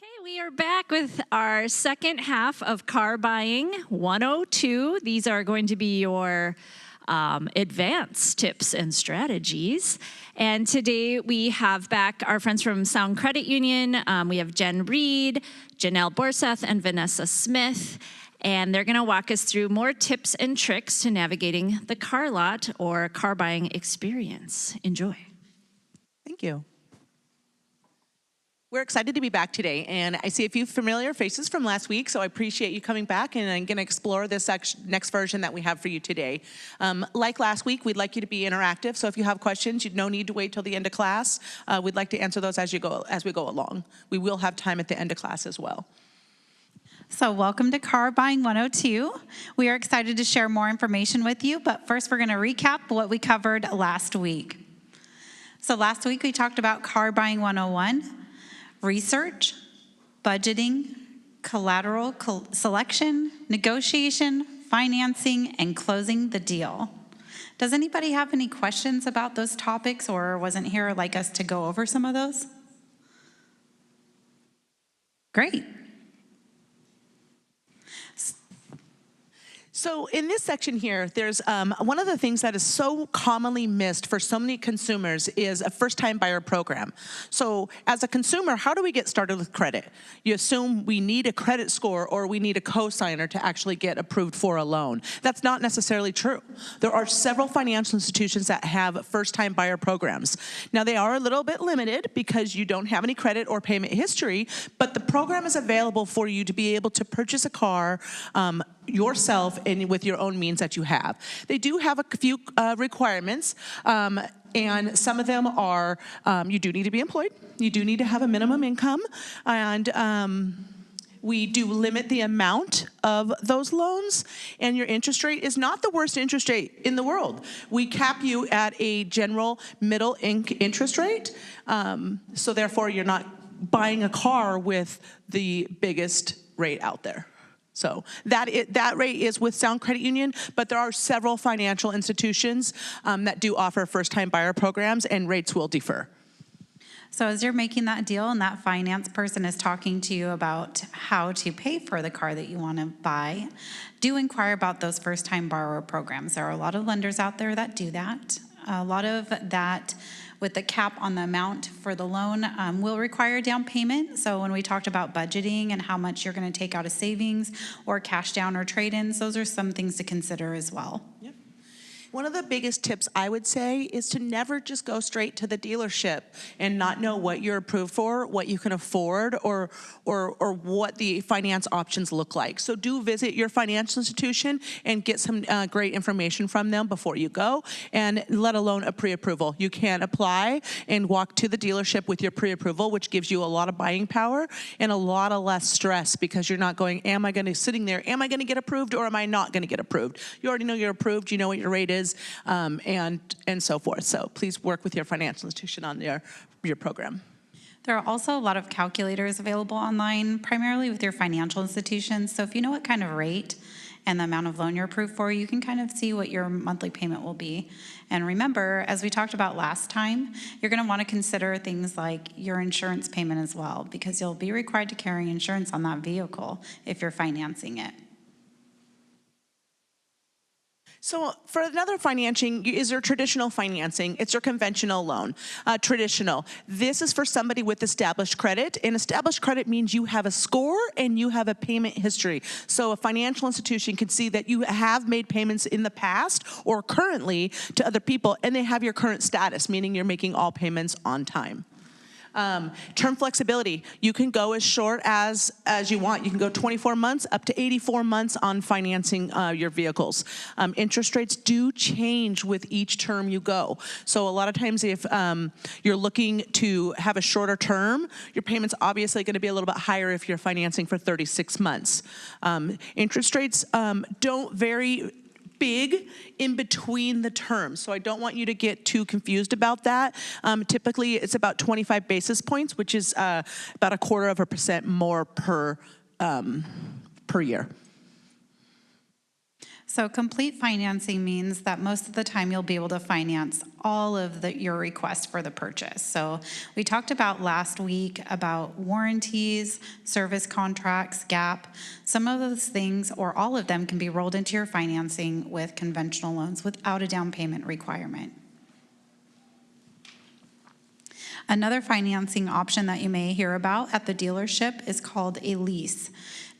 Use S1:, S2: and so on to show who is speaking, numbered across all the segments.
S1: Okay, we are back with our second half of Car Buying 102. These are going to be your advanced tips and strategies. And today we have back our friends from Sound Credit Union. We have Jen Reed, Janelle Borseth, and Vanessa Smith. And they're going to walk us through more tips and tricks to navigating the car lot or car buying experience. Enjoy.
S2: Thank you. We're excited to be back today, and I see a few familiar faces from last week, so I appreciate you coming back, and I'm going to explore this next version that we have for you today. Like last week, we'd like you to be interactive, so if you have questions, you no need to wait till the end of class. We'd like to answer those as we go along. We will have time at the end of class as well.
S3: So welcome to Car Buying 102. We are excited to share more information with you, but first we're going to recap what we covered last week. So last week we talked about Car Buying 101, research, budgeting, collateral selection, negotiation, financing, and closing the deal. Does anybody have any questions about those topics or wasn't here like us to go over some of those? Great.
S2: So in this section here, there's one of the things that is so commonly missed for so many consumers is a first-time buyer program. So as a consumer, how do we get started with credit? You assume we need a credit score or we need a cosigner to actually get approved for a loan. That's not necessarily true. There are several financial institutions that have first-time buyer programs. Now they are a little bit limited because you don't have any credit or payment history, but the program is available for you to be able to purchase a car yourself and with your own means that you have. They do have a few requirements, and some of them are you do need to be employed, you do need to have a minimum income, and we do limit the amount of those loans, and your interest rate is not the worst interest rate in the world. We cap you at a general middle interest rate, so therefore you're not buying a car with the biggest rate out there. So that rate is with Sound Credit Union, but there are several financial institutions that do offer first-time buyer programs, and rates will differ.
S3: So as you're making that deal and that finance person is talking to you about how to pay for the car that you want to buy, do inquire about those first-time borrower programs. There are a lot of lenders out there that do that. A lot of that with the cap on the amount for the loan will require down payment. So when we talked about budgeting and how much you're going to take out of savings or cash down or trade-ins, those are some things to consider as well.
S2: Yep. One of the biggest tips I would say is to never just go straight to the dealership and not know what you're approved for, what you can afford, or what the finance options look like. So do visit your financial institution and get some great information from them before you go, and let alone a pre-approval. You can apply and walk to the dealership with your pre-approval, which gives you a lot of buying power and a lot of less stress because you're not going, am I going to sitting there, am I going to get approved or am I not going to get approved? You already know you're approved, you know what your rate is, and so forth. So please work with your financial institution on your program.
S3: There are also a lot of calculators available online, primarily with your financial institutions. So if you know what kind of rate and the amount of loan you're approved for, you can kind of see what your monthly payment will be. And remember, as we talked about last time, you're going to want to consider things like your insurance payment as well, because you'll be required to carry insurance on that vehicle if you're financing it.
S2: So for another financing, is there traditional financing? It's your conventional loan. Traditional. This is for somebody with established credit, and established credit means you have a score and you have a payment history. So a financial institution can see that you have made payments in the past or currently to other people, and they have your current status, meaning you're making all payments on time. Term flexibility. You can go as short as you want. You can go 24 months up to 84 months on financing your vehicles. Interest rates do change with each term you go. So a lot of times if you're looking to have a shorter term, your payment's obviously going to be a little bit higher if you're financing for 36 months. Interest rates don't vary big in between the terms. So I don't want you to get too confused about that. Typically, it's about 25 basis points, which is about 1/4% more per year.
S3: So complete financing means that most of the time you'll be able to finance all of your requests for the purchase. So we talked about last week about warranties, service contracts, gap. Some of those things or all of them can be rolled into your financing with conventional loans without a down payment requirement. Another financing option that you may hear about at the dealership is called a lease.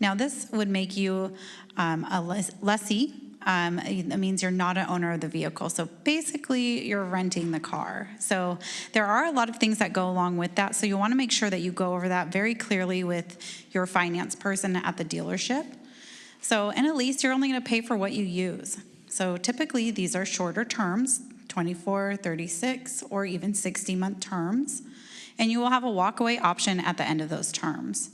S3: Now, this would make you a lessee. It means you're not an owner of the vehicle. So basically, you're renting the car. So there are a lot of things that go along with that. So you want to make sure that you go over that very clearly with your finance person at the dealership. So in a lease, you're only going to pay for what you use. So typically, these are shorter terms, 24, 36, or even 60-month terms. And you will have a walkaway option at the end of those terms.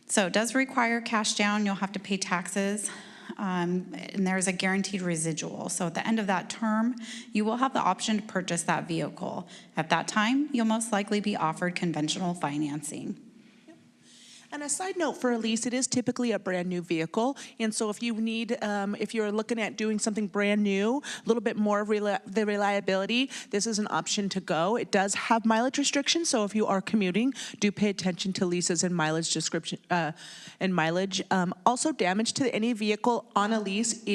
S3: So it does require cash down. You'll have to pay taxes. And there's a guaranteed residual. So at the end of that term, you will have the option to purchase that vehicle. At that time, you'll most likely be offered conventional financing.
S2: And a side note for a lease, it is typically a brand new vehicle. And so if you need, if you're looking at doing something brand new, a little bit more of the reliability, this is an option to go. It does have mileage restrictions. So if you are commuting, do pay attention to leases and mileage description and mileage. Also, damage to any vehicle on a lease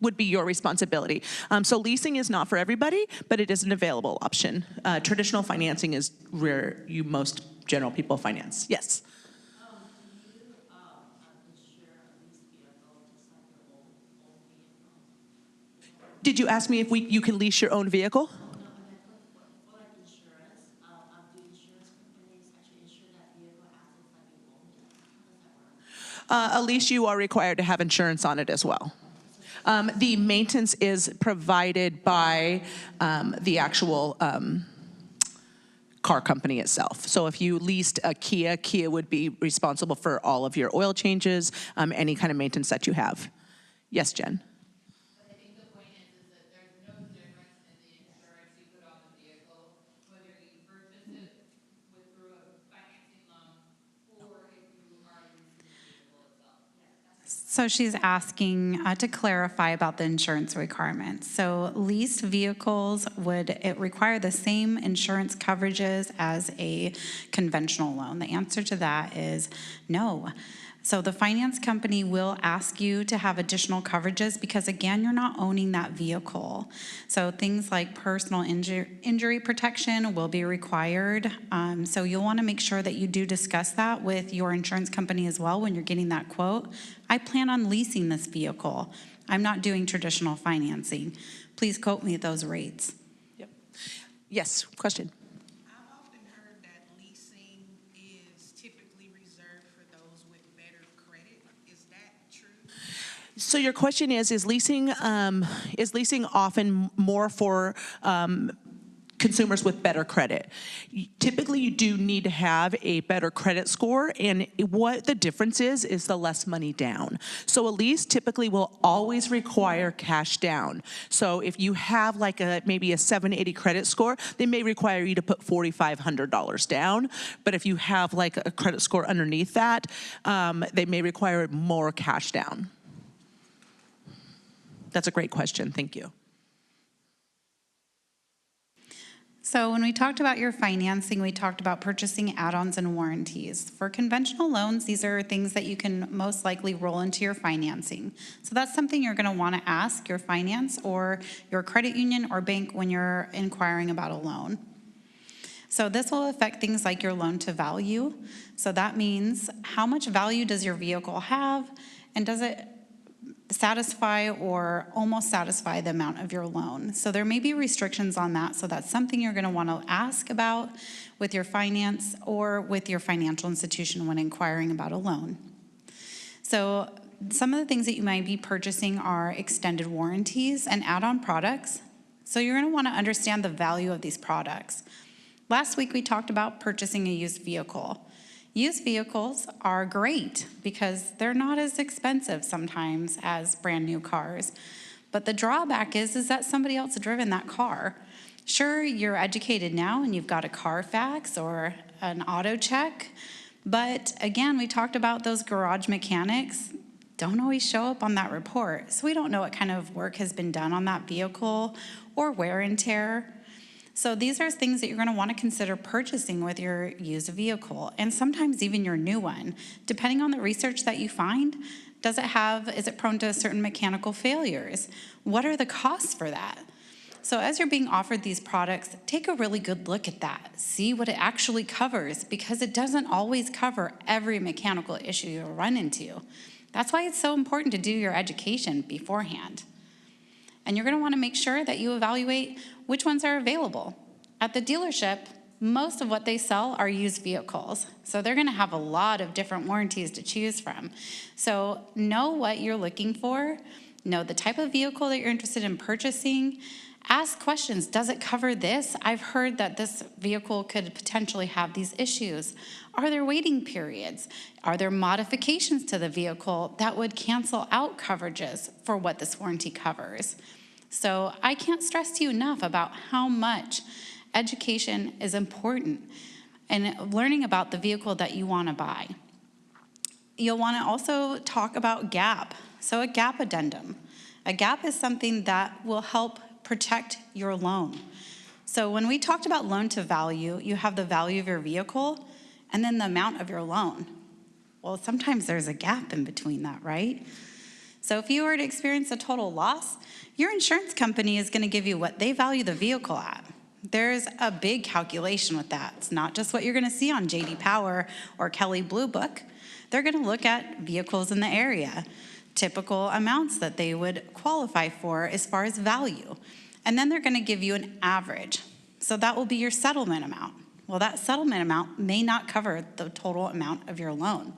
S2: would be your responsibility. So leasing is not for everybody, but it is an available option. Traditional financing is where most general people finance. Yes.
S4: Do you insure a leased vehicle just like your old vehicle?
S2: Did you ask me if you can lease your own vehicle?
S4: No, but for like insurance, do insurance companies actually insure that vehicle as it's like you own it? How does that work?
S2: A lease, you are required to have insurance on it as well. The maintenance is provided by the actual car company itself. So if you leased a Kia, Kia would be responsible for all of your oil changes, any kind of maintenance that you have. Yes, Jen?
S5: But I think the point is that there's no difference in the insurance you put on the vehicle, whether you purchase it through a financing loan or if you are leasing the vehicle itself.
S3: So she's asking to clarify about the insurance requirements. So leased vehicles, would it require the same insurance coverages as a conventional loan? The answer to that is no. So the finance company will ask you to have additional coverages because, again, you're not owning that vehicle. So things like personal injury protection will be required. So you'll want to make sure that you do discuss that with your insurance company as well when you're getting that quote. I plan on leasing this vehicle. I'm not doing traditional financing. Please quote me at those rates.
S2: Yep. Yes, question.
S6: I've often heard that leasing is typically reserved for those with better credit. Is that true?
S2: So your question is leasing often more for consumers with better credit? Typically, you do need to have a better credit score, and what the difference is the less money down. So a lease typically will always require cash down. So if you have like maybe a 780 credit score, they may require you to put $4,500 down. But if you have like a credit score underneath that, they may require more cash down. That's a great question. Thank you.
S3: So when we talked about your financing, we talked about purchasing add-ons and warranties. For conventional loans, these are things that you can most likely roll into your financing. So that's something you're going to want to ask your finance or your credit union or bank when you're inquiring about a loan. So this will affect things like your loan to value. So that means how much value does your vehicle have, and does it satisfy or almost satisfy the amount of your loan. So there may be restrictions on that. So that's something you're going to want to ask about with your finance or with your financial institution when inquiring about a loan. So some of the things that you might be purchasing are extended warranties and add-on products. So you're going to want to understand the value of these products. Last week we talked about purchasing a used vehicle. Used vehicles are great because they're not as expensive sometimes as brand new cars. But the drawback is that somebody else has driven that car. Sure, you're educated now and you've got a Carfax or an auto check. But again, we talked about those garage mechanics. don't always show up on that report. So we don't know what kind of work has been done on that vehicle or wear and tear. So these are things that you're going to want to consider purchasing with your used vehicle, and sometimes even your new one. Depending on the research that you find, is it prone to certain mechanical failures? What are the costs for that? So as you're being offered these products, take a really good look at that. See what it actually covers, because it doesn't always cover every mechanical issue you'll run into. That's why it's so important to do your education beforehand. And you're going to want to make sure that you evaluate which ones are available. At the dealership, most of what they sell are used vehicles. So they're going to have a lot of different warranties to choose from. So know what you're looking for, know the type of vehicle that you're interested in purchasing. Ask questions. Does it cover this? I've heard that this vehicle could potentially have these issues. Are there waiting periods? Are there modifications to the vehicle that would cancel out coverages for what this warranty covers? So I can't stress to you enough about how much education is important and learning about the vehicle that you want to buy. You'll want to also talk about GAP. So a GAP addendum. A GAP is something that will help protect your loan. So when we talked about loan to value, you have the value of your vehicle and then the amount of your loan. Well, sometimes there's a gap in between that, right? So if you were to experience a total loss, your insurance company is going to give you what they value the vehicle at. There's a big calculation with that. It's not just what you're going to see on J.D. Power or Kelley Blue Book. They're going to look at vehicles in the area, typical amounts that they would qualify for as far as value. And then they're going to give you an average. So that will be your settlement amount. Well, that settlement amount may not cover the total amount of your loan.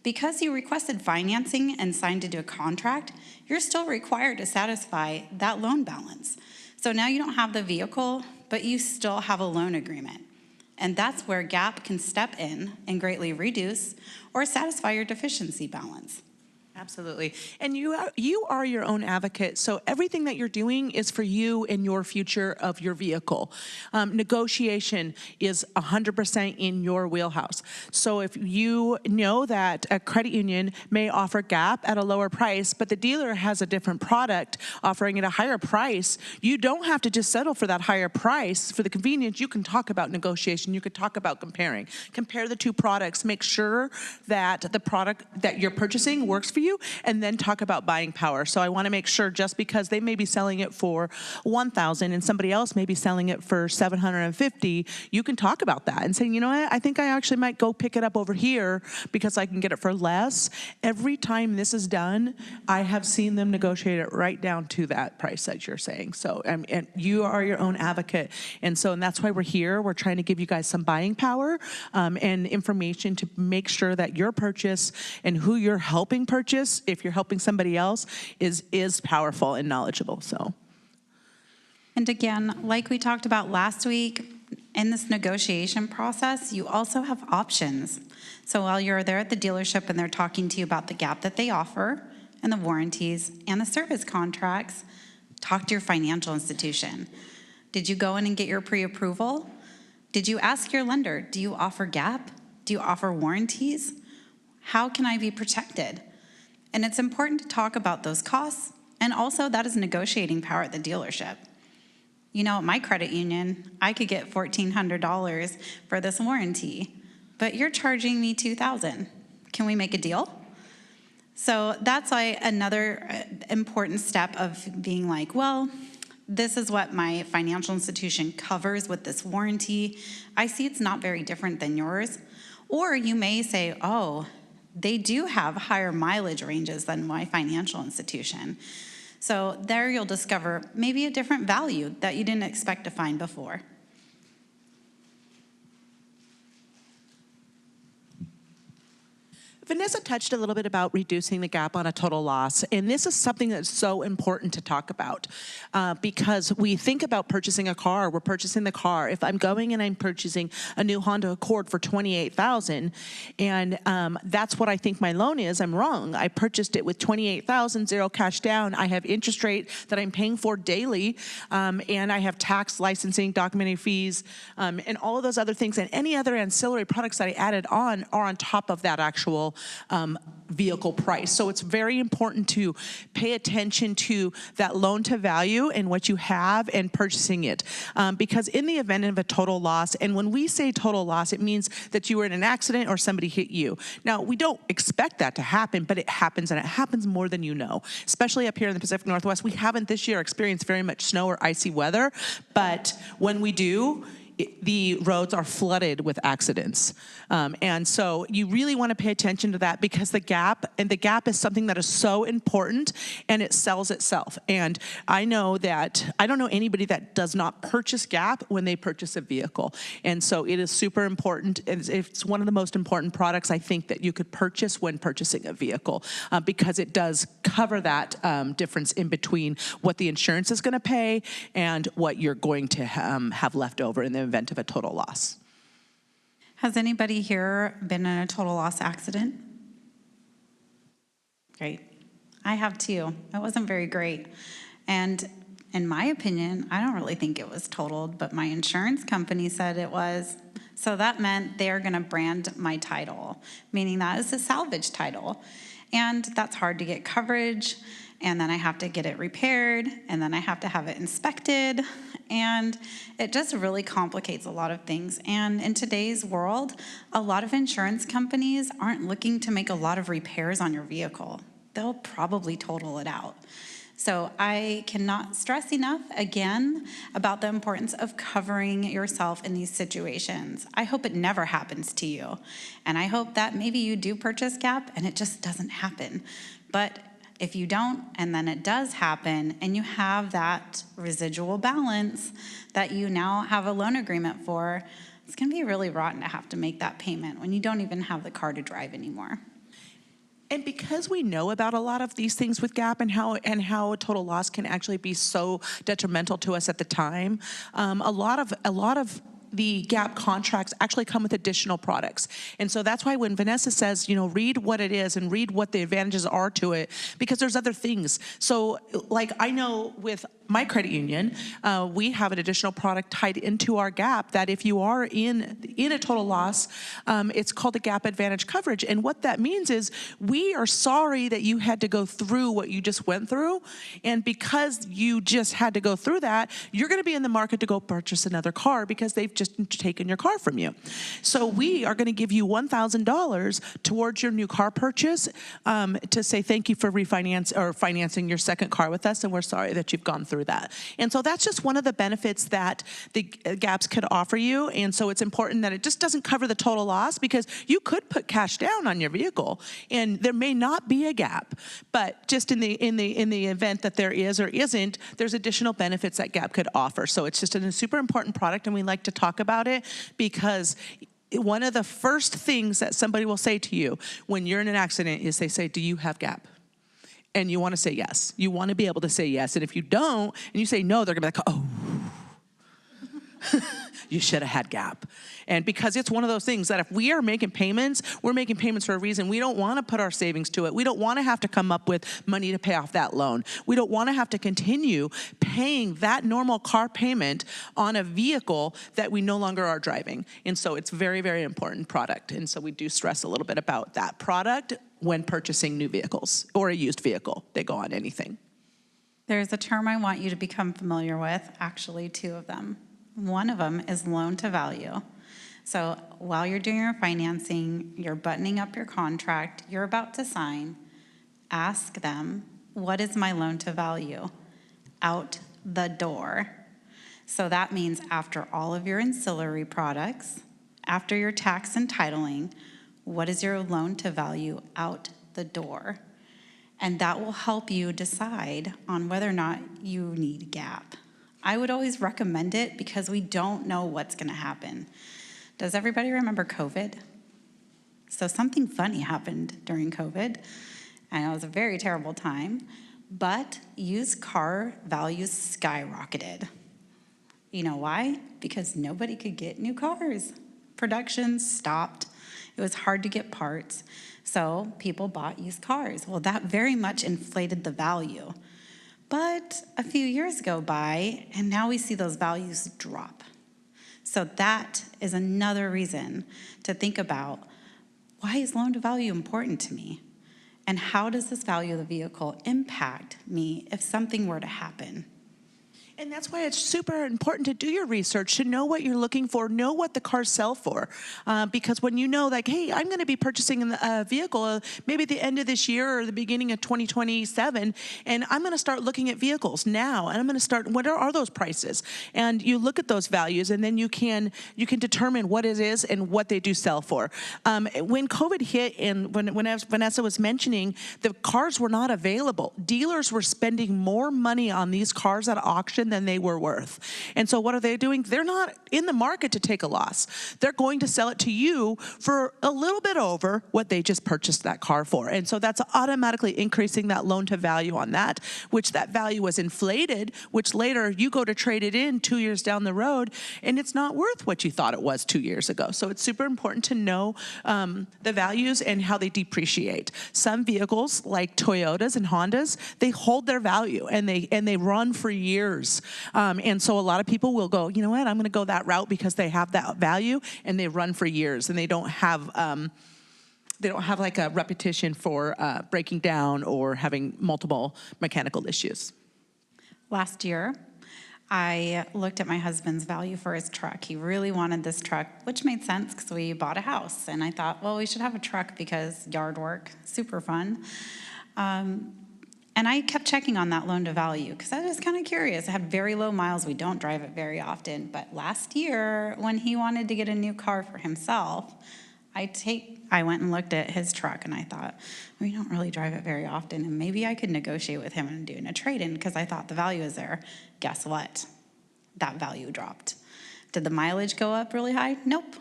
S3: Because you requested financing and signed into a contract, you're still required to satisfy that loan balance. So now you don't have the vehicle, but you still have a loan agreement. And that's where GAP can step in and greatly reduce or satisfy your deficiency balance.
S2: Absolutely. And you are your own advocate, so everything that you're doing is for you and your future of your vehicle. Negotiation is 100% in your wheelhouse. So if you know that a credit union may offer GAP at a lower price, but the dealer has a different product offering at a higher price, you don't have to just settle for that higher price. For the convenience, you can talk about negotiation. You could talk about comparing. Compare the two products. Make sure that the product that you're purchasing works for you, and then talk about buying power. So I want to make sure, just because they may be selling it for $1,000 and somebody else may be selling it for $750, you can talk about that and say, you know what, I think I actually might go pick it up over here because I can get it for less. Every time this is done, I have seen them negotiate it right down to that price that you're saying. So and you are your own advocate, and that's why we're here. We're trying to give you guys some buying power and information to make sure that your purchase and who you're helping purchase, if you're helping somebody else, is powerful and knowledgeable. So,
S3: and again, like we talked about last week, in this negotiation process, you also have options. So while you're there at the dealership and they're talking to you about the GAP that they offer and the warranties and the service contracts, talk to your financial institution. Did you go in and get your pre-approval? Did you ask your lender, do you offer GAP? Do you offer warranties? How can I be protected? And it's important to talk about those costs, and also that is negotiating power at the dealership. You know, at my credit union, I could get $1,400 for this warranty, but you're charging me $2,000. Can we make a deal? So that's why another important step of being like, well, this is what my financial institution covers with this warranty. I see it's not very different than yours. Or you may say, oh, they do have higher mileage ranges than my financial institution. So there you'll discover maybe a different value that you didn't expect to find before.
S2: Vanessa touched a little bit about reducing the gap on a total loss, and this is something that's so important to talk about because we think about purchasing a car. We're purchasing the car. If I'm going and I'm purchasing a new Honda Accord for $28,000, and that's what I think my loan is, I'm wrong. I purchased it with $28,000, zero cash down. I have interest rate that I'm paying for daily, and I have tax, licensing, documenting fees, and all of those other things, and any other ancillary products that I added on are on top of that actual vehicle price. So it's very important to pay attention to that loan to value and what you have and purchasing it. Because in the event of a total loss, and when we say total loss, it means that you were in an accident or somebody hit you. Now, we don't expect that to happen, but it happens, and it happens more than you know. Especially up here in the Pacific Northwest, we haven't this year experienced very much snow or icy weather, but when we do, the roads are flooded with accidents. And so you really want to pay attention to that, because the gap is something that is so important, and it sells itself. And I know that, I don't know anybody that does not purchase gap when they purchase a vehicle. And so it is super important. It's one of the most important products I think that you could purchase when purchasing a vehicle, because it does cover that difference in between what the insurance is going to pay and what you're going to have left over in the event of a total loss.
S3: Has anybody here been in a total loss accident? Great. I have too. It wasn't very great. And in my opinion, I don't really think it was totaled, but my insurance company said it was. So that meant they're going to brand my title, meaning that is a salvage title. And that's hard to get coverage. And then I have to get it repaired, and then I have to have it inspected, and it just really complicates a lot of things. And in today's world, a lot of insurance companies aren't looking to make a lot of repairs on your vehicle. They'll probably total it out. So I cannot stress enough, again, about the importance of covering yourself in these situations. I hope it never happens to you, and I hope that maybe you do purchase gap and it just doesn't happen. But if you don't, and then it does happen, and you have that residual balance that you now have a loan agreement for, it's going to be really rotten to have to make that payment when you don't even have the car to drive anymore.
S2: And because we know about a lot of these things with gap and how a total loss can actually be so detrimental to us at the time, a lot of the gap contracts actually come with additional products. And so that's why when Vanessa says, read what it is and read what the advantages are to it, because there's other things. So like I know with my credit union, we have an additional product tied into our gap that if you are in a total loss, it's called a gap advantage coverage. And what that means is we are sorry that you had to go through what you just went through. And because you just had to go through that, you're going to be in the market to go purchase another car because they've just taken your car from you. So we are going to give you $1,000 towards your new car purchase to say thank you for financing your second car with us, and we're sorry that you've gone through that. And so that's just one of the benefits that the gaps could offer you. And so it's important that it just doesn't cover the total loss, because you could put cash down on your vehicle and there may not be a gap, but just in the event that there is or isn't, there's additional benefits that gap could offer. So it's just a super important product, and we like to talk about it because one of the first things that somebody will say to you when you're in an accident is they say, "Do you have gap?" And you want to say yes. You want to be able to say yes. And if you don't, and you say no, they're going to be like, "Oh, you should have had gap." And because it's one of those things that if we are making payments, we're making payments for a reason. We don't want to put our savings to it. We don't want to have to come up with money to pay off that loan. We don't want to have to continue paying that normal car payment on a vehicle that we no longer are driving. And so it's very, very important product. And so we do stress a little bit about that product when purchasing new vehicles or a used vehicle. They go on anything.
S3: There's a term I want you to become familiar with, actually two of them. One of them is loan to value. So while you're doing your financing, you're buttoning up your contract, you're about to sign, ask them, what is my loan to value? Out the door. So that means after all of your ancillary products, after your tax and titling, what is your loan to value out the door? And that will help you decide on whether or not you need gap. I would always recommend it because we don't know what's going to happen. Does everybody remember COVID? So something funny happened during COVID. I know it was a very terrible time, but used car values skyrocketed. You know why? Because nobody could get new cars. Production stopped. It was hard to get parts, so people bought used cars. Well, that very much inflated the value. But a few years go by, and now we see those values drop. So that is another reason to think about why is loan to value important to me? And how does this value of the vehicle impact me if something were to happen?
S2: And that's why it's super important to do your research, to know what you're looking for, know what the cars sell for. Because when you know, like, hey, I'm going to be purchasing a vehicle maybe at the end of this year or the beginning of 2027, and I'm going to start looking at vehicles now, and I'm going to start, what are those prices? And you look at those values, and then you can determine what it is and what they do sell for. When COVID hit, and when as Vanessa was mentioning, the cars were not available. Dealers were spending more money on these cars at auction than they were worth. And so what are they doing? They're not in the market to take a loss. They're going to sell it to you for a little bit over what they just purchased that car for. And so that's automatically increasing that loan to value on that, which that value was inflated, which later you go to trade it in 2 years down the road, and it's not worth what you thought it was 2 years ago. So it's super important to know the values and how they depreciate. Some vehicles, like Toyotas and Hondas, they hold their value and they run for years. And so a lot of people will go, you know what, I'm going to go that route because they have that value and they run for years, and they don't have like a repetition for breaking down or having multiple mechanical issues.
S3: Last year, I looked at my husband's value for his truck. He really wanted this truck, which made sense because we bought a house. And I thought, well, we should have a truck because yard work, super fun. And I kept checking on that loan to value because I was kind of curious. I had very low miles. We don't drive it very often. But last year, when he wanted to get a new car for himself, I went and looked at his truck, and I thought, we don't really drive it very often, and maybe I could negotiate with him and doing a trade-in because I thought the value is there. Guess what? That value dropped. Did the mileage go up really high? Nope.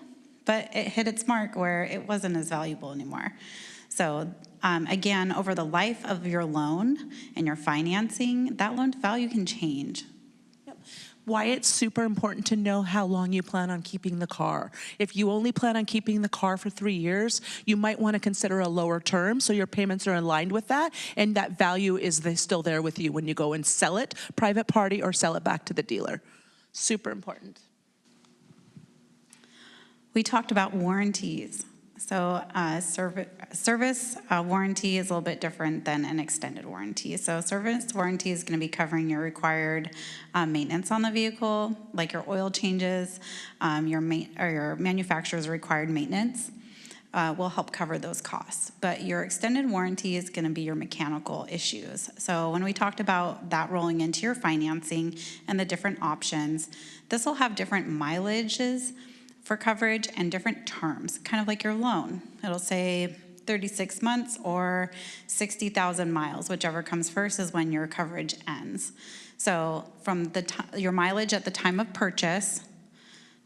S3: But it hit its mark where it wasn't as valuable anymore. So again, over the life of your loan and your financing, that loan to value can change.
S2: Why it's super important to know how long you plan on keeping the car. If you only plan on keeping the car for 3 years, you might want to consider a lower term so your payments are aligned with that, and that value is still there with you when you go and sell it, private party, or sell it back to the dealer. Super important.
S3: We talked about warranties. So service warranty is a little bit different than an extended warranty. So service warranty is going to be covering your required maintenance on the vehicle, like your oil changes, your manufacturer's required maintenance will help cover those costs. But your extended warranty is going to be your mechanical issues. So when we talked about that rolling into your financing and the different options, this will have different mileages for coverage and different terms, kind of like your loan. It'll say 36 months or 60,000 miles, whichever comes first is when your coverage ends. So from your mileage at the time of purchase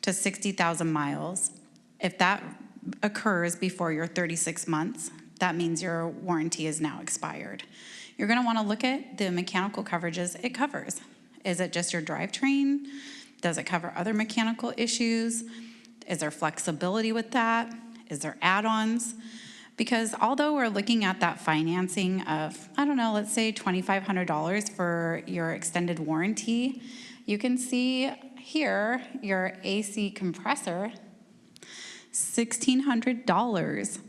S3: to 60,000 miles, if that occurs before your 36 months, that means your warranty is now expired. You're gonna wanna look at the mechanical coverages it covers. Is it just your drivetrain? Does it cover other mechanical issues? Is there flexibility with that? Is there add-ons? Because although we're looking at that financing of, I don't know, let's say $2,500 for your extended warranty, you can see here your AC compressor, $1,600. And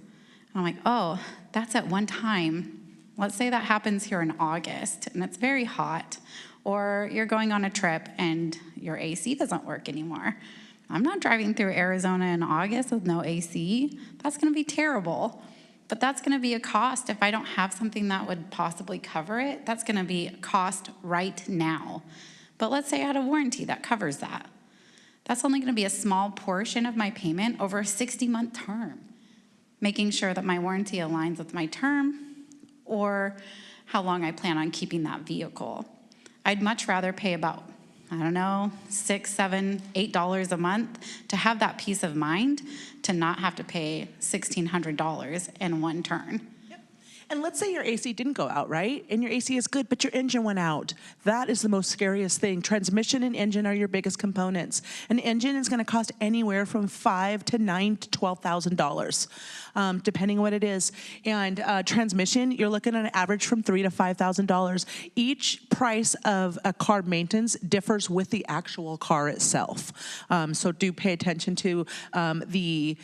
S3: I'm like, oh, that's at one time. Let's say that happens here in August and it's very hot, or you're going on a trip and your AC doesn't work anymore. I'm not driving through Arizona in August with no AC. That's gonna be terrible. But that's gonna be a cost if I don't have something that would possibly cover it. That's gonna be a cost right now. But let's say I had a warranty that covers that. That's only gonna be a small portion of my payment over a 60-month term, making sure that my warranty aligns with my term or how long I plan on keeping that vehicle. I'd much rather pay about, I don't know, $6, $7, $8 a month to have that peace of mind to not have to pay $1,600 in one turn.
S2: And let's say your AC didn't go out, right? And your AC is good, but your engine went out. That is the most scariest thing. Transmission and engine are your biggest components. An engine is gonna cost anywhere from $5,000 to $9,000 to $12,000, depending on what it is. And transmission, you're looking at an average from $3,000 to $5,000. Each price of a car maintenance differs with the actual car itself. So do pay attention to the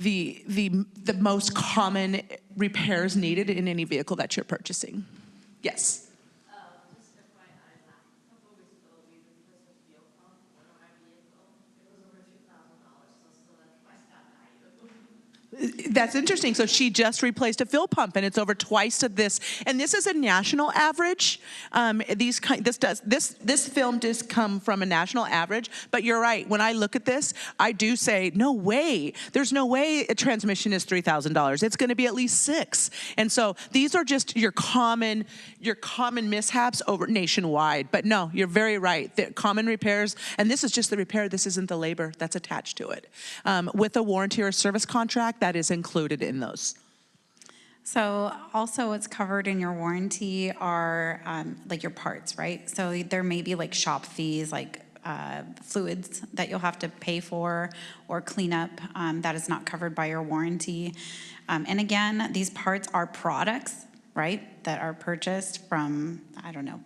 S2: the most common repairs needed in any vehicle that you're purchasing. Yes.
S4: Just FYI, a couple of weeks ago, we replaced a fuel pump on our vehicle. It was over $2,000, so still at twice that value.
S2: That's interesting. So she just replaced a fill pump, and it's over twice of this. And this is a national average. This film does come from a national average. But you're right. When I look at this, I do say, no way. There's no way a transmission is $3,000. It's going to be at least $6,000. And so these are just your common mishaps over nationwide. But no, you're very right. The common repairs, and this is just the repair. This isn't the labor that's attached to it. With a warranty or a service contract, that is included in those.
S3: So also what's covered in your warranty are like your parts, right? So there may be like shop fees, like fluids that you'll have to pay for or cleanup that is not covered by your warranty. And again, these parts are products, right, that are purchased from, I don't know,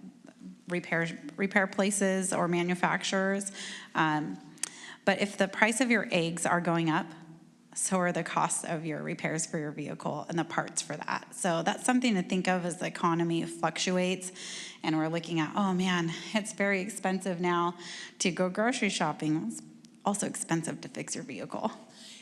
S3: repair places or manufacturers. But if the price of your eggs are going up, so are the costs of your repairs for your vehicle and the parts for that. So that's something to think of as the economy fluctuates and we're looking at, oh man, it's very expensive now to go grocery shopping. It's also expensive to fix your vehicle.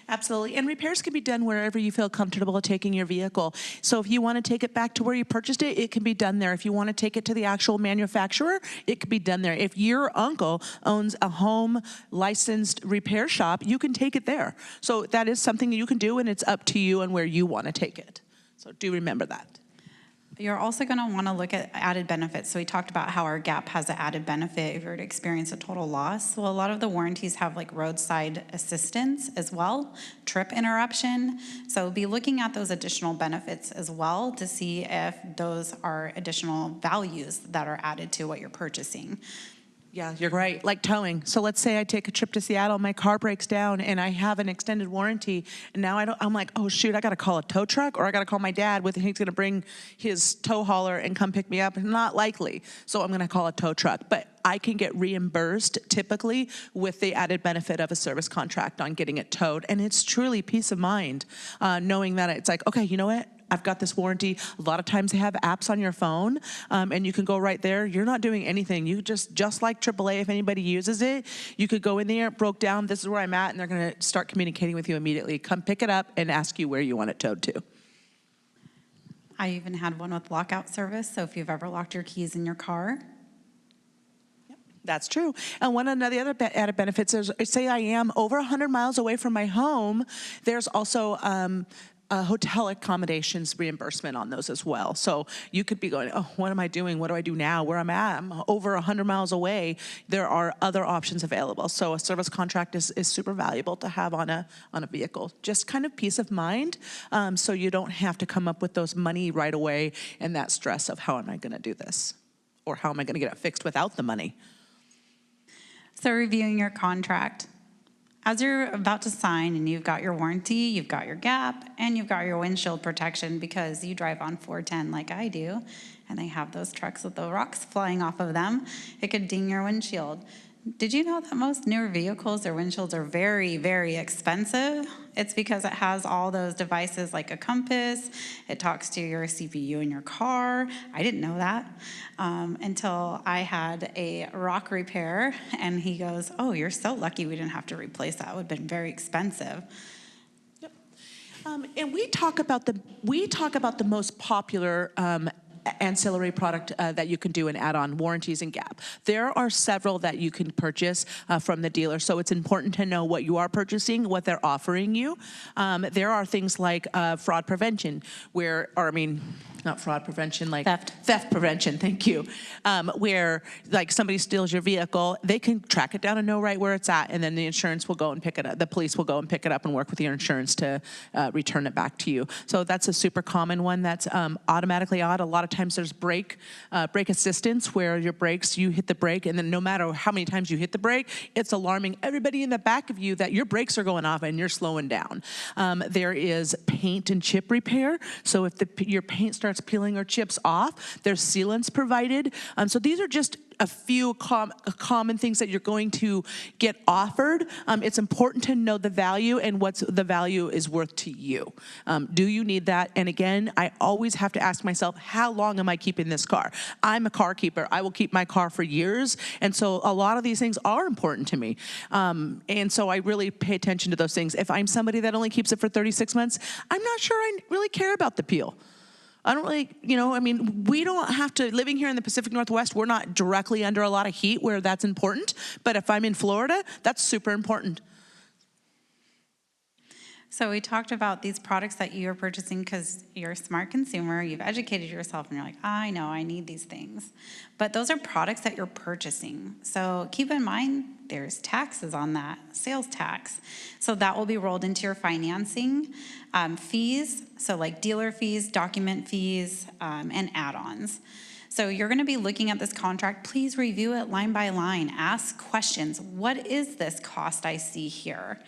S2: Absolutely. And repairs can be done wherever you feel comfortable taking your vehicle. So if you want to take it back to where you purchased it, it can be done there. If you want to take it to the actual manufacturer, it can be done there. If your uncle owns a home licensed repair shop, you can take it there. So that is something you can do, and it's up to you and where you want to take it. So do remember that.
S3: You're also going to want to look at added benefits. So we talked about how our GAP has an added benefit if you were to experience a total loss. Well, a lot of the warranties have like roadside assistance as well, trip interruption. So be looking at those additional benefits as well to see if those are additional values that are added to what you're purchasing.
S2: Yeah, you're right. Like towing. So let's say I take a trip to Seattle, my car breaks down, and I have an extended warranty, and now I'm like, oh shoot, I got to call a tow truck, or I got to call my dad he's going to bring his tow hauler and come pick me up. Not likely. So I'm going to call a tow truck. But I can get reimbursed typically with the added benefit of a service contract on getting it towed, and it's truly peace of mind knowing that it's like, okay, you know what? I've got this warranty. A lot of times they have apps on your phone, and you can go right there. You're not doing anything. You just like AAA, if anybody uses it, you could go in there, broke down, this is where I'm at, and they're going to start communicating with you immediately. Come pick it up and ask you where you want it towed to.
S3: I even had one with lockout service. So if you've ever locked your keys in your car,
S2: that's true. And one of the other added benefits is, say I am over 100 miles away from my home, there's also hotel accommodations reimbursement on those as well. So you could be going, oh, what am I doing? What do I do now? Where I'm at? I'm over 100 miles away. There are other options available. So a service contract is super valuable to have on a vehicle. Just kind of peace of mind, so you don't have to come up with those money right away and that stress of how am I going to do this? Or how am I going to get it fixed without the money?
S3: so reviewing your contract. As you're about to sign and you've got your warranty, you've got your GAP, and you've got your windshield protection because you drive on 410 like I do, and they have those trucks with the rocks flying off of them, it could ding your windshield. Did you know that most newer vehicles, their windshields are very, very expensive? It's because it has all those devices like a compass. It talks to your CPU in your car. I didn't know that until I had a rock repair, and he goes, "Oh, you're so lucky we didn't have to replace that. It would have been very expensive."
S2: Yep. And we talk about the most popular ancillary product that you can do and add on warranties and GAP. There are several that you can purchase from the dealer, so it's important to know what you are purchasing, what they're offering you. There are things like fraud prevention, not fraud prevention, like theft prevention, thank you, where like somebody steals your vehicle, they can track it down and know right where it's at, and then the insurance will go and pick it up. The police will go and pick it up and work with your insurance to return it back to you. So that's a super common one that's automatically odd. A lot of times there's brake assistance where your brakes, you hit the brake, and then no matter how many times you hit the brake, it's alarming everybody in the back of you that your brakes are going off and you're slowing down. There is paint and chip repair. So if your paint starts peeling or chips off, there's sealants provided. So these are just a few common things that you're going to get offered. It's important to know the value and what the value is worth to you. Do you need that? And again, I always have to ask myself, how long am I keeping this car? I'm a car keeper. I will keep my car for years. And so a lot of these things are important to me. And so I really pay attention to those things. If I'm somebody that only keeps it for 36 months, I'm not sure I really care about the peel. I don't really, we don't have to, living here in the Pacific Northwest, we're not directly under a lot of heat where that's important. But if I'm in Florida, that's super important.
S3: So we talked about these products that you're purchasing because you're a smart consumer, you've educated yourself, and you're like, I know I need these things. But those are products that you're purchasing. So keep in mind, there's taxes on that, sales tax. So that will be rolled into your financing. Fees, so like dealer fees, document fees, and add-ons. So you're going to be looking at this contract. Please review it line by line. Ask questions. What is this cost I see here?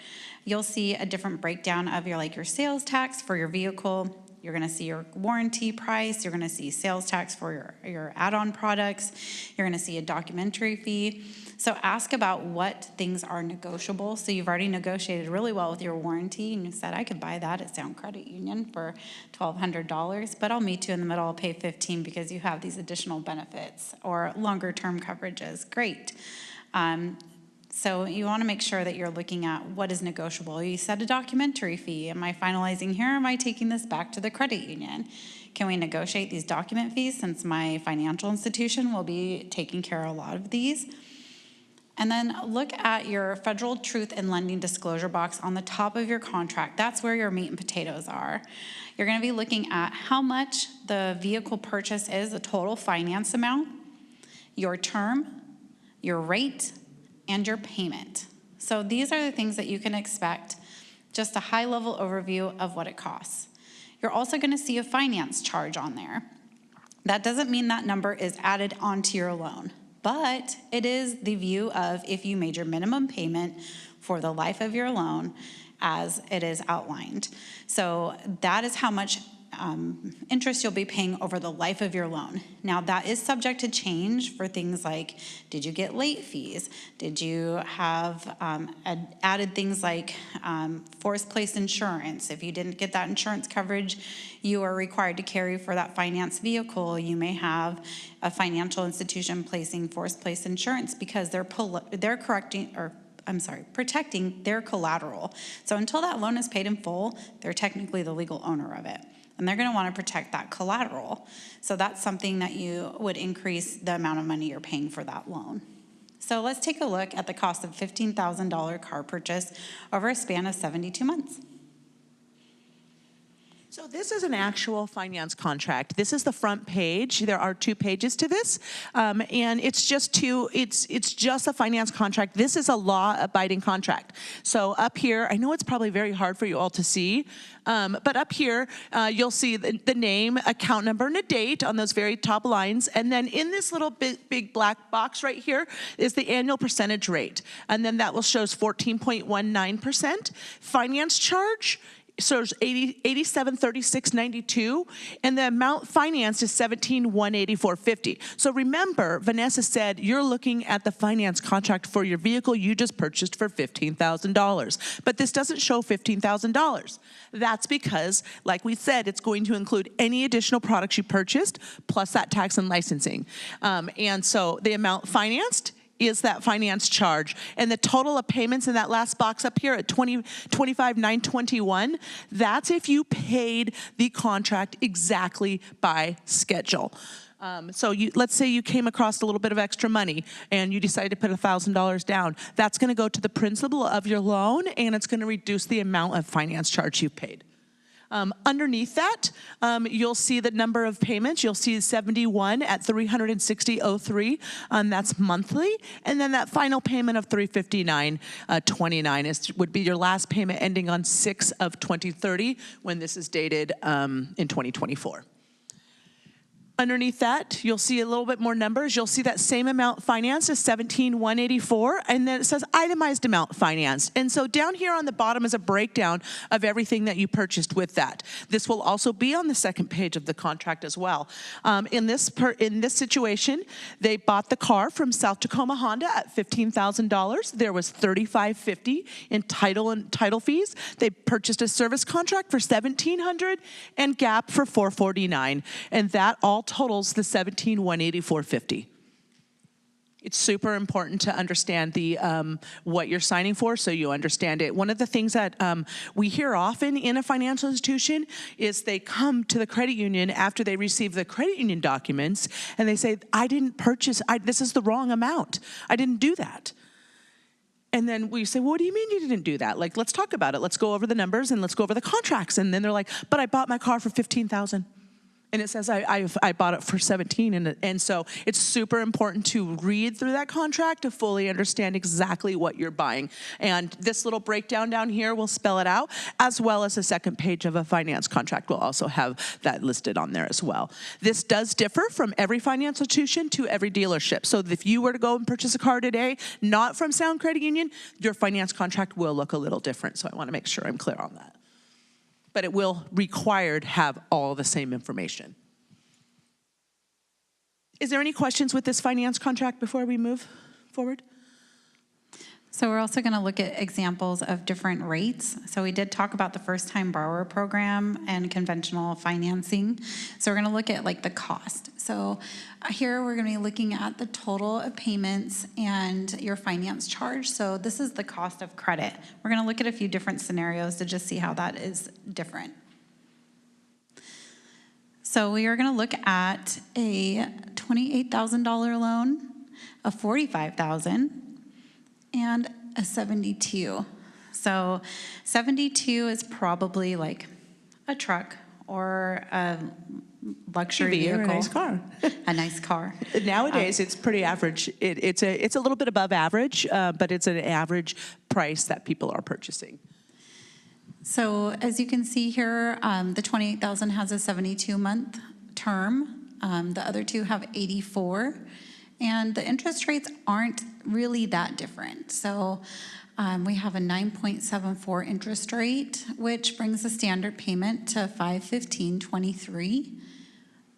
S3: You'll see a different breakdown of your sales tax for your vehicle. You're going to see your warranty price. You're going to see sales tax for your add-on products. You're going to see a documentary fee. So ask about what things are negotiable. So you've already negotiated really well with your warranty, and you said, I could buy that at Sound Credit Union for $1,200, but I'll meet you in the middle. I'll pay $15 because you have these additional benefits or longer term coverages. Great. So you want to make sure that you're looking at what is negotiable. You set a documentary fee. Am I finalizing here? Am I taking this back to the credit union? Can we negotiate these document fees since my financial institution will be taking care of a lot of these? And then look at your Federal Truth in Lending disclosure box on the top of your contract. That's where your meat and potatoes are. You're going to be looking at how much the vehicle purchase is, the total finance amount, your term, your rate, and your payment. So these are the things that you can expect, just a high-level overview of what it costs. You're also going to see a finance charge on there. That doesn't mean that number is added onto your loan, but it is the view of if you made your minimum payment for the life of your loan as it is outlined. So that is how much interest you'll be paying over the life of your loan. Now that is subject to change for things like, did you get late fees? Did you have added things like forced place insurance? If you didn't get that insurance coverage you are required to carry for that finance vehicle, you may have a financial institution placing forced place insurance because they're protecting their collateral. So until that loan is paid in full, they're technically the legal owner of it. And they're going to want to protect that collateral. So that's something that you would increase the amount of money you're paying for that loan. So let's take a look at the cost of $15,000 car purchase over a span of 72 months.
S2: So this is an actual finance contract. This is the front page. There are 2 pages to this, and it's just a finance contract. This is a law-abiding contract. So up here, I know it's probably very hard for you all to see, but up here you'll see the name, account number, and a date on those very top lines. And then in this little big black box right here is the annual percentage rate, and then that will shows 14.19%. Finance charge. So it's $8736.92, and the amount financed is $17,184.50. So remember, Vanessa said you're looking at the finance contract for your vehicle you just purchased for $15,000, but this doesn't show $15,000. That's because, like we said, it's going to include any additional products you purchased plus that tax and licensing, and so the amount financed is that finance charge. And the total of payments in that last box up here at $25,921, that's if you paid the contract exactly by schedule. So let's say you came across a little bit of extra money and you decided to put $1,000 down. That's going to go to the principal of your loan, and it's going to reduce the amount of finance charge you paid. Underneath that, you'll see the number of payments. You'll see 71 at $360.03. That's monthly. And then that final payment of $359.29 would be your last payment ending on 6/2030 when this is dated in 2024. Underneath that, you'll see a little bit more numbers. You'll see that same amount financed is $17,184, and then it says itemized amount financed. And so down here on the bottom is a breakdown of everything that you purchased with that. This will also be on the second page of the contract as well. In this situation, they bought the car from South Tacoma Honda at $15,000. There was $3,550 in title fees. They purchased a service contract for $1,700 and GAP for $449, and that all totals the $17,184.50. It's super important to understand the what you're signing for, so you understand it. One of the things that we hear often in a financial institution is they come to the credit union after they receive the credit union documents, and they say, "I didn't purchase. This is the wrong amount. I didn't do that." And then we say, well, what do you mean you didn't do that? Like, let's talk about it. Let's go over the numbers and let's go over the contracts. And then they're like, but I bought my car for $15,000. And it says I bought it for 17, and so it's super important to read through that contract to fully understand exactly what you're buying. And this little breakdown down here will spell it out, as well as the second page of a finance contract will also have that listed on there as well. This does differ from every financial institution to every dealership. So if you were to go and purchase a car today, not from Sound Credit Union, your finance contract will look a little different. So I want to make sure I'm clear on that. But it will require to have all the same information. Is there any questions with this finance contract before we move forward?
S3: So we're also going to look at examples of different rates. So we did talk about the first-time borrower program and conventional financing. So we're going to look at like the cost. So here we're going to be looking at the total of payments and your finance charge. So this is the cost of credit. We're going to look at a few different scenarios to just see how that is different. So we are going to look at a $28,000 loan, a $45,000, and a 72. So 72 is probably like a truck or a luxury vehicle.
S2: Or a nice car.
S3: A nice car.
S2: Nowadays, it's pretty average. It's a little bit above average, but it's an average price that people are purchasing.
S3: So as you can see here, the 28,000 has a 72-month term. The other two have 84. And the interest rates aren't really that different. So we have a 9.74 interest rate, which brings the standard payment to $515.23.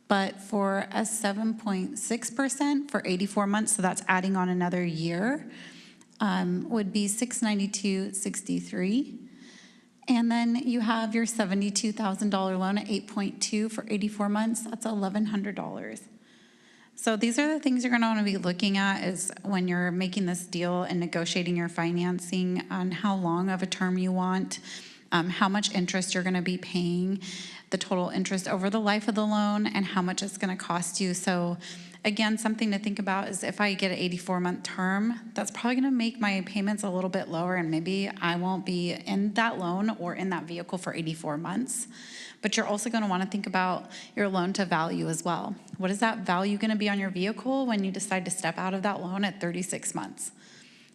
S3: But for a 7.6% for 84 months, so that's adding on another year, would be $692.63. And then you have your $72,000 loan at 8.2 for 84 months. That's $1,100. So these are the things you're going to want to be looking at is when you're making this deal and negotiating your financing on how long of a term you want, how much interest you're going to be paying, the total interest over the life of the loan, and how much it's going to cost you. So again, something to think about is if I get an 84-month term, that's probably going to make my payments a little bit lower, and maybe I won't be in that loan or in that vehicle for 84 months. But you're also going to want to think about your loan to value as well. What is that value going to be on your vehicle when you decide to step out of that loan at 36 months?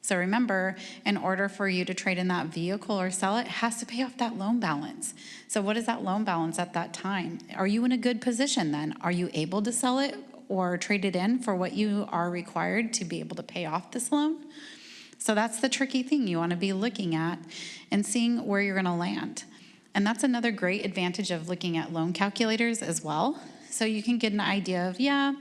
S3: So remember, in order for you to trade in that vehicle or sell it, it has to pay off that loan balance. So what is that loan balance at that time? Are you in a good position then? Are you able to sell it or trade it in for what you are required to be able to pay off this loan? So that's the tricky thing you want to be looking at and seeing where you're going to land. And that's another great advantage of looking at loan calculators as well. So you can get an idea of, yeah,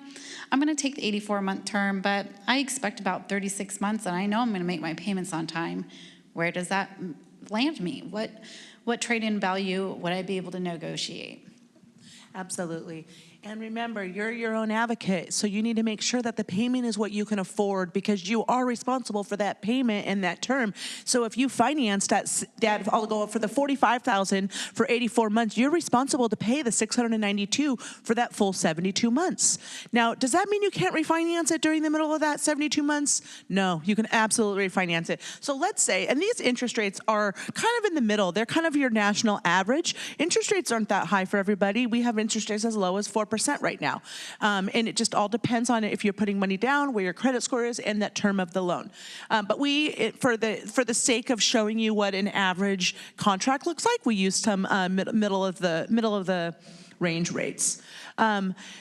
S3: I'm going to take the 84-month term, but I expect about 36 months, and I know I'm going to make my payments on time. Where does that land me? What trade-in value would I be able to negotiate?
S2: Absolutely. And remember, you're your own advocate, so you need to make sure that the payment is what you can afford because you are responsible for that payment and that term. So if you finance that I'll go for the $45,000 for 84 months, you're responsible to pay the $692 for that full 72 months. Now, does that mean you can't refinance it during the middle of that 72 months? No, you can absolutely refinance it. So let's say, and these interest rates are kind of in the middle. They're kind of your national average. Interest rates aren't that high for everybody. We have interest rates as low as 4%. 4% right now. And it just all depends on if you're putting money down, where your credit score is, and that term of the loan. But for the sake of showing you what an average contract looks like, we use some middle of the range rates.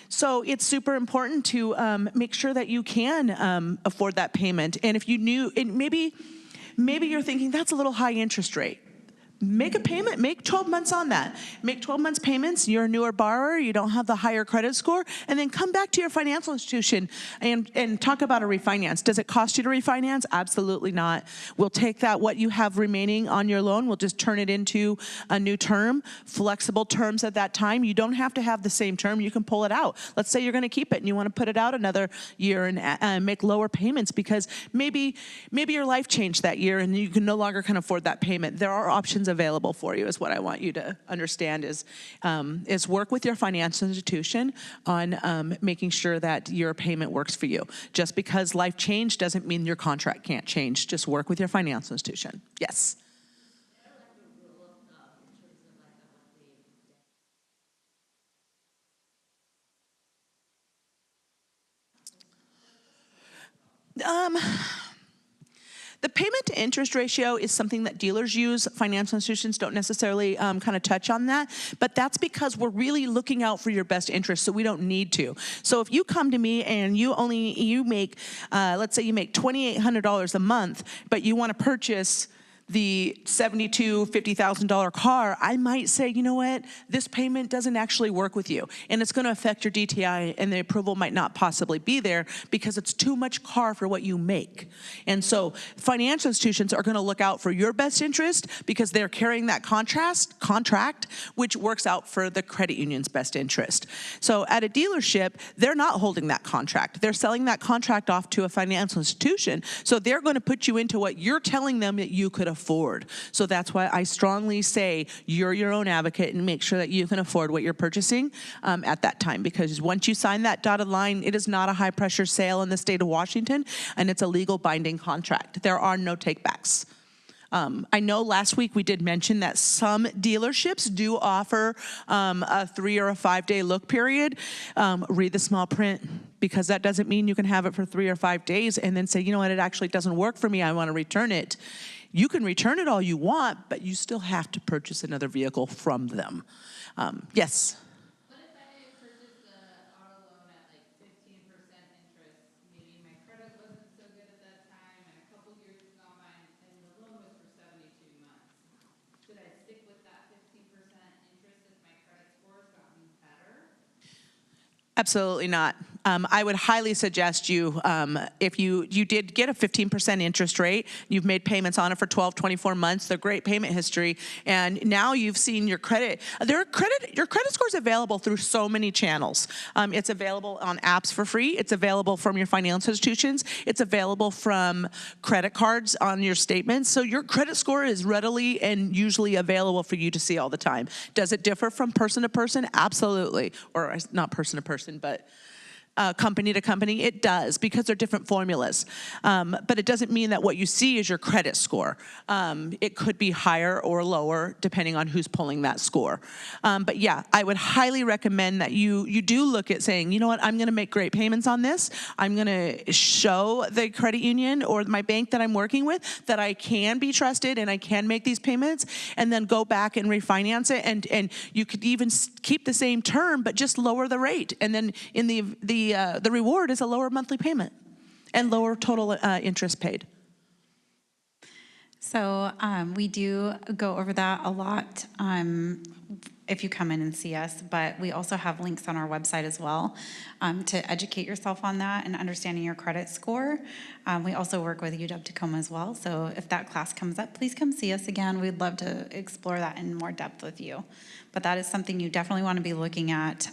S2: So it's super important to make sure that you can afford that payment. And if you knew, and maybe you're thinking that's a little high interest rate. Make a payment, make 12 months on that. Make 12 months payments, you're a newer borrower, you don't have the higher credit score, and then come back to your financial institution and talk about a refinance. Does it cost you to refinance? Absolutely not. We'll take that, what you have remaining on your loan, we'll just turn it into a new term, flexible terms at that time. You don't have to have the same term, you can pull it out. Let's say you're gonna keep it and you wanna put it out another year and make lower payments because maybe your life changed that year and you can no longer can afford that payment. There are options available for you is what I want you to understand is work with your financial institution on making sure that your payment works for you. Just because life changed doesn't mean your contract can't change. Just work with your financial institution. Yes. The payment to interest ratio is something that dealers use. Financial institutions don't necessarily kind of touch on that, but that's because we're really looking out for your best interest, so we don't need to. So if you come to me and you make, let's say you make $2,800 a month, but you want to purchase the $72,000, $50,000 car, I might say, you know what, this payment doesn't actually work with you, and it's going to affect your DTI, and the approval might not possibly be there because it's too much car for what you make. And so financial institutions are going to look out for your best interest because they're carrying that contract, which works out for the credit union's best interest. So at a dealership, they're not holding that contract. They're selling that contract off to a financial institution, so they're going to put you into what you're telling them that you could afford. So that's why I strongly say you're your own advocate and make sure that you can afford what you're purchasing at that time, because once you sign that dotted line, it is not a high pressure sale in the state of Washington, and it's a legal binding contract. There are no takebacks. I know last week we did mention that some dealerships do offer a 3 or a 5 day look period. Read the small print, because that doesn't mean you can have it for 3 or 5 days and then say, you know what, it actually doesn't work for me, I want to return it. You can return it all you want, but you still have to purchase another vehicle from them. Yes?
S5: What if I purchased the auto loan at like 15% interest? Maybe my credit wasn't so good at that time, and a couple years have gone by, and the loan was for 72 months. Should I stick with that 15% interest if my credit score's gotten better?
S2: Absolutely not. I would highly suggest you, if you did get a 15% interest rate, you've made payments on it for 12, 24 months, they're great payment history, and now you've seen your credit. Your credit score is available through so many channels. It's available on apps for free. It's available from your financial institutions. It's available from credit cards on your statements. So your credit score is readily and usually available for you to see all the time. Does it differ from person to person? Absolutely. Or not person to person, but company to company, it does, because they're different formulas. But it doesn't mean that what you see is your credit score. It could be higher or lower depending on who's pulling that score. But yeah, I would highly recommend that you do look at saying, you know what, I'm going to make great payments on this. I'm going to show the credit union or my bank that I'm working with that I can be trusted and I can make these payments, and then go back and refinance it. And you could even keep the same term, but just lower the rate. And then in the reward is a lower monthly payment and lower total interest paid.
S3: So we do go over that a lot if you come in and see us, but we also have links on our website as well to educate yourself on that and understanding your credit score. We also work with UW Tacoma as well, so if that class comes up, please come see us again. We'd love to explore that in more depth with you. But that is something you definitely want to be looking at.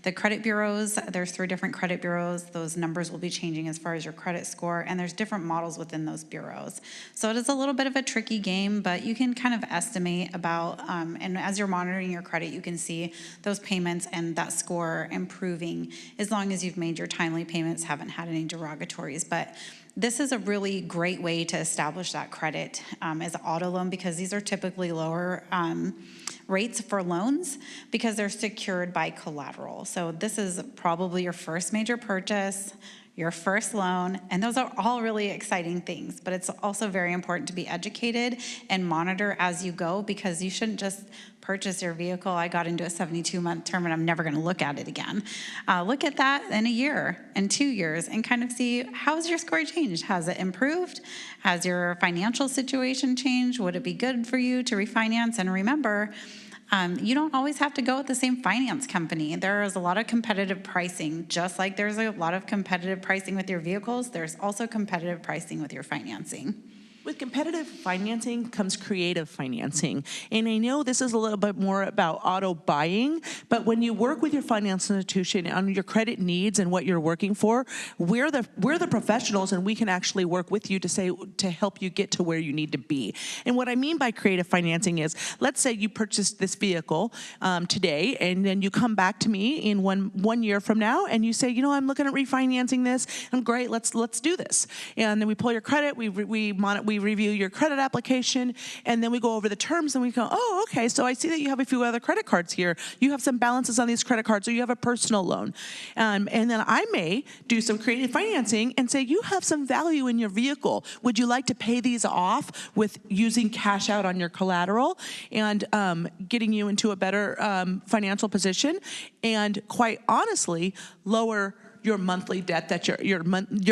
S3: The credit bureaus, there's 3 different credit bureaus. Those numbers will be changing as far as your credit score, and there's different models within those bureaus. So it is a little bit of a tricky game, but you can kind of estimate about, and as you're monitoring your credit, you can see those payments and that score improving as long as you've made your timely payments, haven't had any derogatories. But this is a really great way to establish that credit as an auto loan, because these are typically lower rates for loans because they're secured by collateral. So this is probably your first major purchase, your first loan, and those are all really exciting things, but it's also very important to be educated and monitor as you go, because you shouldn't just purchase your vehicle. I got into a 72-month term and I'm never going to look at it again. Look at that in a year and 2 years and kind of see, how's your score changed? Has it improved? Has your financial situation changed? Would it be good for you to refinance? And remember, you don't always have to go with the same finance company. There is a lot of competitive pricing. Just like there's a lot of competitive pricing with your vehicles, there's also competitive pricing with your financing.
S2: With competitive financing comes creative financing. And I know this is a little bit more about auto buying, but when you work with your financial institution on your credit needs and what you're working for, we're the professionals, and we can actually work with you to help you get to where you need to be. And what I mean by creative financing is, let's say you purchased this vehicle today, and then you come back to me in one year from now, and you say, you know, I'm looking at refinancing this. I'm great. Let's do this. And then we pull your credit. We review your credit application, and then we go over the terms, and we go, oh, okay, so I see that you have a few other credit cards here. You have some balances on these credit cards, or you have a personal loan. And then I may do some creative financing and say, you have some value in your vehicle. Would you like to pay these off with using cash out on your collateral and getting you into a better financial position, and quite honestly, lower your monthly debt, that your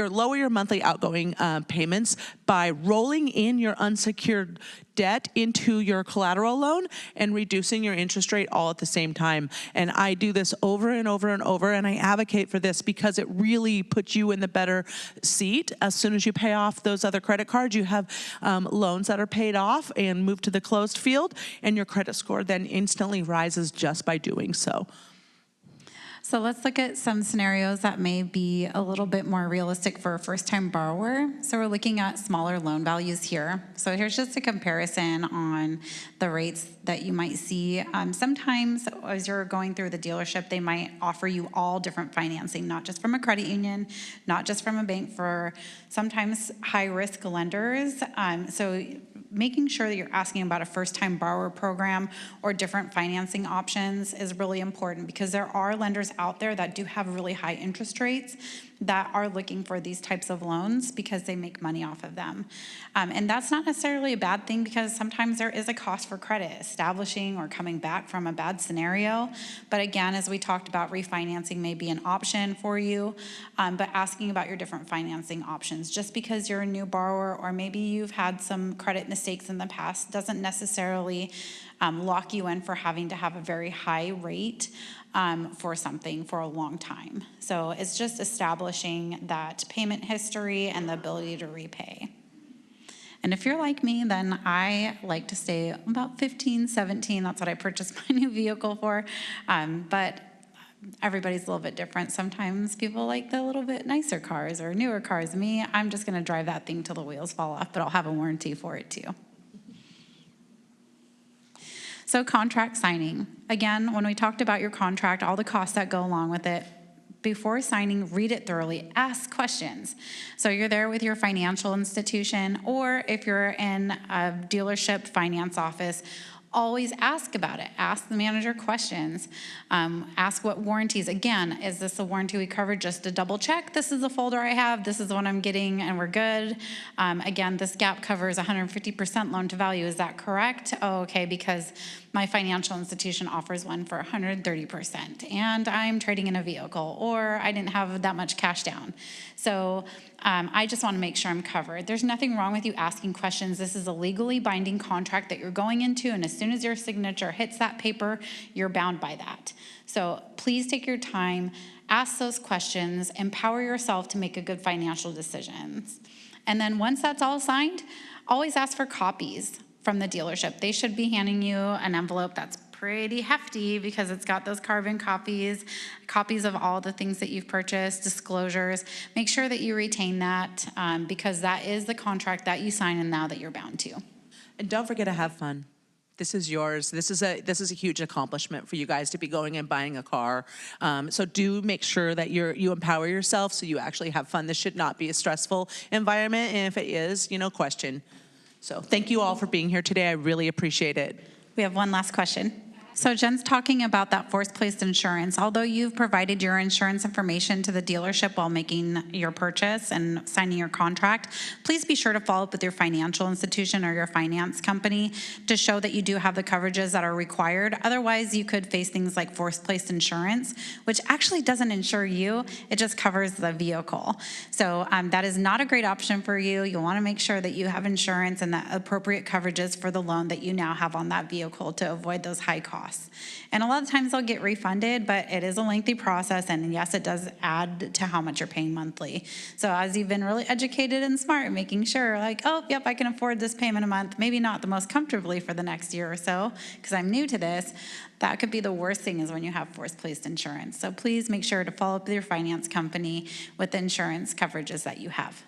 S2: lower your monthly outgoing payments by rolling in your unsecured debt into your collateral loan and reducing your interest rate all at the same time. And I do this over and over and over, and I advocate for this because it really puts you in the better seat. As soon as you pay off those other credit cards, you have loans that are paid off and move to the closed field, and your credit score then instantly rises just by doing so.
S3: So let's look at some scenarios that may be a little bit more realistic for a first-time borrower. So we're looking at smaller loan values here. So here's just a comparison on the rates that you might see. Sometimes as you're going through the dealership, they might offer you all different financing, not just from a credit union, not just from a bank, for sometimes high-risk lenders. So making sure that you're asking about a first-time borrower program or different financing options is really important, because there are lenders out there that do have really high interest rates that are looking for these types of loans because they make money off of them. And that's not necessarily a bad thing, because sometimes there is a cost for credit, establishing or coming back from a bad scenario. But again, as we talked about, refinancing may be an option for you, but asking about your different financing options. Just because you're a new borrower, or maybe you've had some credit mistakes in the past, doesn't necessarily lock you in for having to have a very high rate for something for a long time. So it's just establishing that payment history and the ability to repay. And if you're like me, then I like to stay about 15, 17. That's what I purchased my new vehicle for. But everybody's a little bit different. Sometimes people like the little bit nicer cars or newer cars. Me, I'm just going to drive that thing till the wheels fall off, but I'll have a warranty for it too. So contract signing. Again, when we talked about your contract, all the costs that go along with it, before signing, read it thoroughly, ask questions. So you're there with your financial institution, or if you're in a dealership finance office, always ask about it. Ask the manager questions. Ask what warranties. Again, is this a warranty we covered? Just to double check, this is the folder I have, this is the one I'm getting, and we're good. Again, this gap covers 150% loan to value. Is that correct? Oh, okay, because my financial institution offers one for 130%, and I'm trading in a vehicle, or I didn't have that much cash down. So I just want to make sure I'm covered. There's nothing wrong with you asking questions. This is a legally binding contract that you're going into, and as soon as your signature hits that paper, you're bound by that. So please take your time, ask those questions, empower yourself to make a good financial decisions. And then once that's all signed, always ask for copies from the dealership. They should be handing you an envelope that's pretty hefty, because it's got those carbon copies of all the things that you've purchased, disclosures. Make sure that you retain that, because that is the contract that you sign and now that you're bound to.
S2: And don't forget to have fun. This is yours. This is a huge accomplishment for you guys to be going and buying a car. So do make sure that you empower yourself so you actually have fun. This should not be a stressful environment, and if it is, question. So thank you all for being here today. I really appreciate it.
S3: We have one last question. So Jen's talking about that force-placed insurance. Although you've provided your insurance information to the dealership while making your purchase and signing your contract, please be sure to follow up with your financial institution or your finance company to show that you do have the coverages that are required. Otherwise, you could face things like force-placed insurance, which actually doesn't insure you. It just covers the vehicle. So that is not a great option for you. You'll want to make sure that you have insurance and the appropriate coverages for the loan that you now have on that vehicle to avoid those high costs. And a lot of times they'll get refunded, but it is a lengthy process, and yes, it does add to how much you're paying monthly. So as you've been really educated and smart, making sure like, oh, yep, I can afford this payment a month, maybe not the most comfortably for the next year or so, because I'm new to this, that could be the worst thing is when you have force-placed insurance. So please make sure to follow up with your finance company with the insurance coverages that you have.